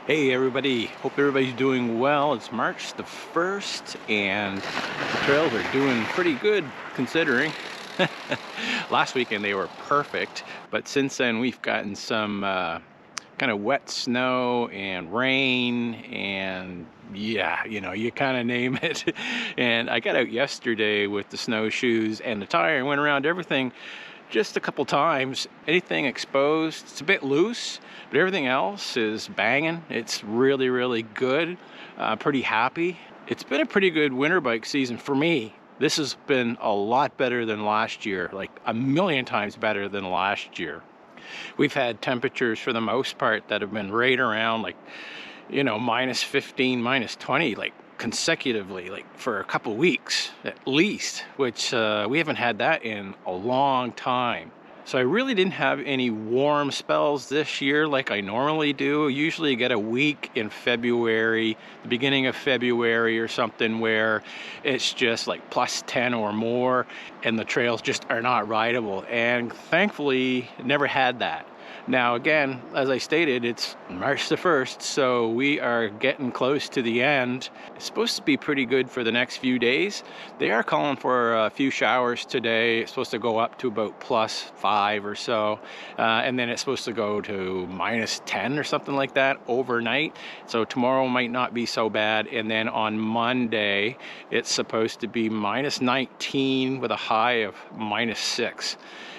Hey everybody, hope everybody's doing well. It's March the 1st and the trails are doing pretty good considering. Last weekend they were perfect, but since then we've gotten some kind of wet snow and rain and yeah, you kind of name it. And I got out yesterday with the snowshoes and the tire and went around everything just a couple times. Anything exposed, it's a bit loose, but everything else is banging. It's really good. Pretty happy. It's been a pretty good winter bike season for me. This has been a lot better than last year, like a million times better than last year. We've had temperatures for the most part that have been right around like, minus 15, minus 20, like consecutively, like for a couple weeks at least, which we haven't had that in a long time. So I really didn't have any warm spells this year like I normally do. Usually you get a week in February, the beginning of February or something, where it's just like plus 10 or more and the trails just are not rideable. And thankfully never had that. Now again, as I stated, it's March the 1st, so we are getting close to the end. It's supposed to be pretty good for the next few days. They are calling for a few showers today. It's supposed to go up to about plus 5 or so, and then it's supposed to go to minus 10 or something like that overnight. So tomorrow might not be so bad, and then on Monday it's supposed to be minus 19 with a high of minus 6.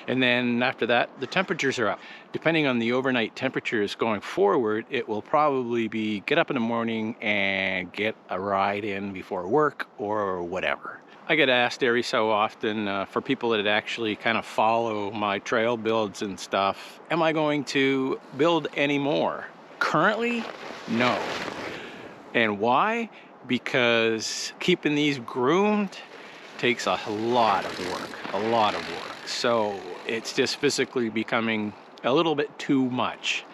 And then after that, the temperatures are up. Depending on the overnight temperatures going forward, it will probably be get up in the morning and get a ride in before work or whatever. I get asked every so often for people that actually kind of follow my trail builds and stuff, am I going to build any more? Currently, no. And why? Because keeping these groomed takes a lot of work, so it's just physically becoming a little bit too much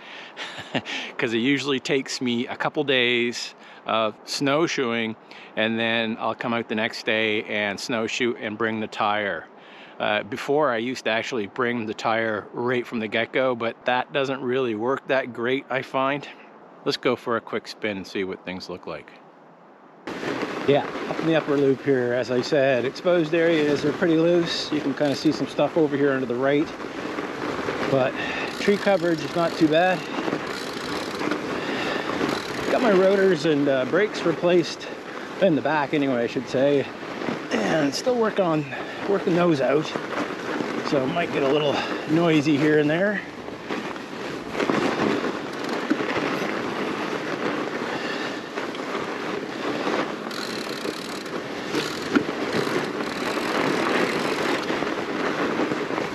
because it usually takes me a couple days of snowshoeing, and then I'll come out the next day and snowshoe and bring the tire. Before I used to actually bring the tire right from the get-go, but that doesn't really work that great, I find. Let's go for a quick spin and see what things look like. Yeah, up in the upper loop here, as I said, exposed areas are pretty loose. You can kind of see some stuff over here to the right, but tree coverage is not too bad. Got my rotors and brakes replaced in the back anyway, I should say, and still working those out, so it might get a little noisy here and there.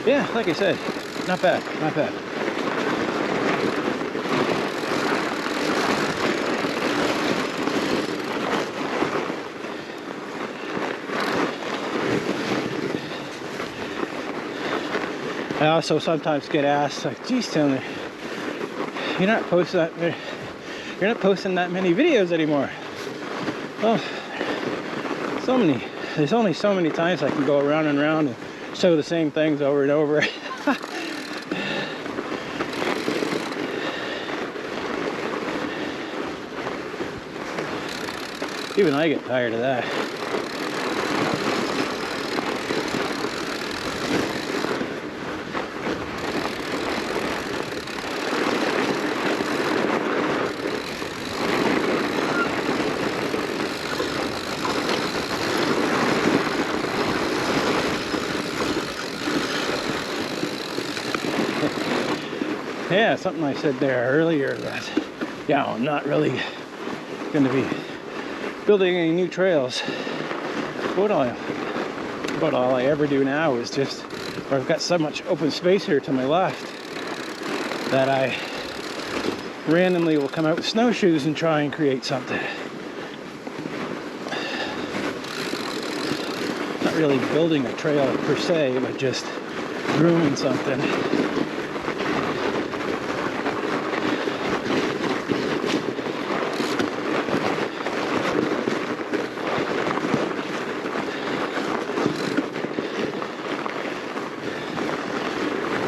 Yeah, like I said, not bad. I also sometimes get asked, like, geez, Tony, you're not posting that many videos anymore. Well, there's only so many times I can go around and around and show the same things over and over. Even I get tired of that. Yeah, something I said there earlier that, I'm not really going to be building any new trails. About all I ever do now is just, I've got so much open space here to my left that I randomly will come out with snowshoes and try and create something. Not really building a trail per se, but just grooming something.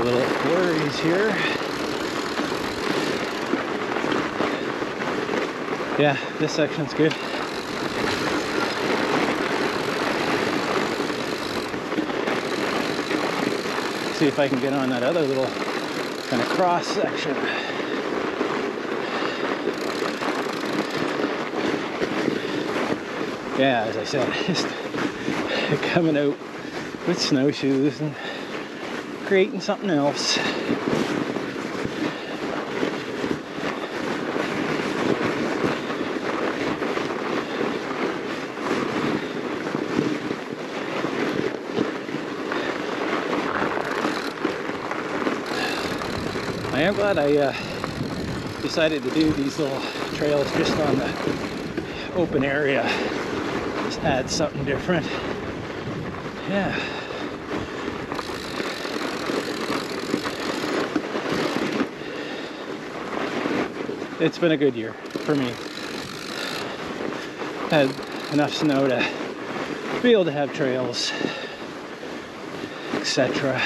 Little flurries here. Yeah, this section's good. See if I can get on that other little kind of cross section. Yeah, as I said, just coming out with snowshoes and creating something else. I am glad I decided to do these little trails just on the open area. Just add something different. Yeah. It's been a good year for me. Had enough snow to be able to have trails, etc.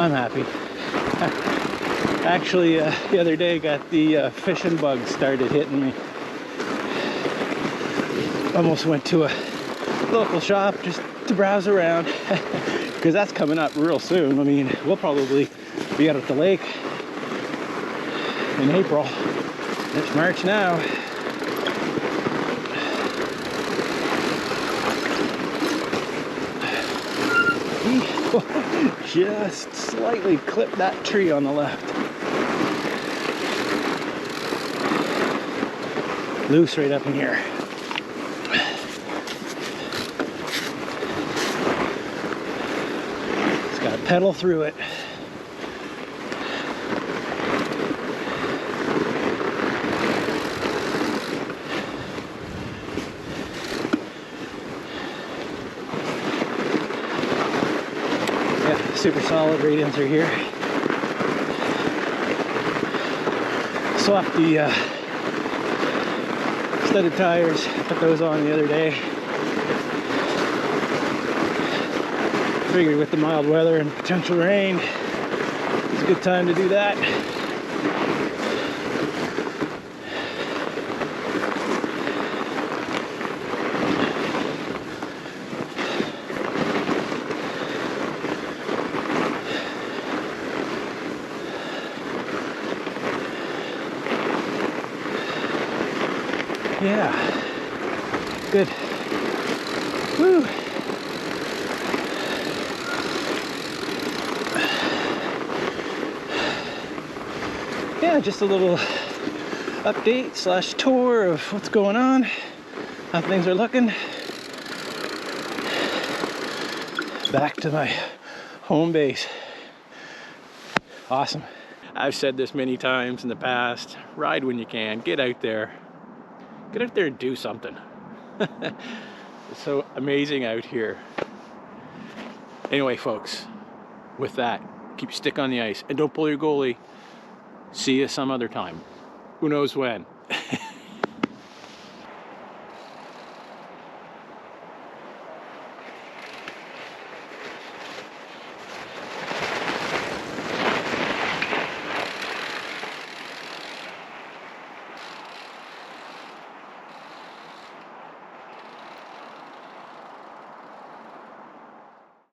I'm happy. Actually, the other day got the fishing bug started hitting me. Almost went to a local shop just to browse around because that's coming up real soon. I mean, we'll probably be out at the lake in April. It's March now. Just slightly clipped that tree on the left. Loose right up in here. Just gotta pedal through it. Super solid radians are here. Swapped the studded tires, put those on the other day. Figured with the mild weather and potential rain, it's a good time to do that. Yeah, good. Woo. Yeah, just a little update slash tour of what's going on, how things are looking. Back to my home base. Awesome. I've said this many times in the past, ride when you can, get out there. Get out there and do something. It's so amazing out here. Anyway, folks, with that, keep your stick on the ice and don't pull your goalie. See you some other time. Who knows when?